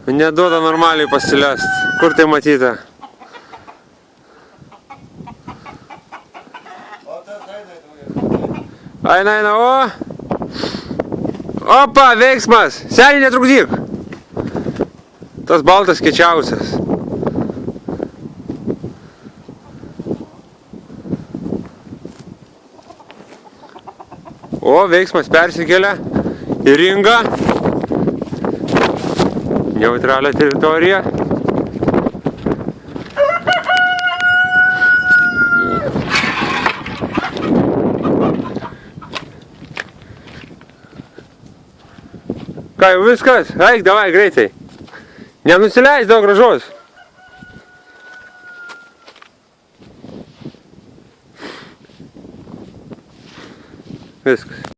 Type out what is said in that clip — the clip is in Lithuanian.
Neduoda normaliai pasilest. Kur tai matyta? Eina, o! Opa, veiksmas! Seniai, netrukdyk! Tas baltas kiečiausias. O, veiksmas persikelia į ringą. Neutralią teritoriją. Ką, jau viskas? Eik, davai, greitai. Nenusileis daug gražos. Viskas.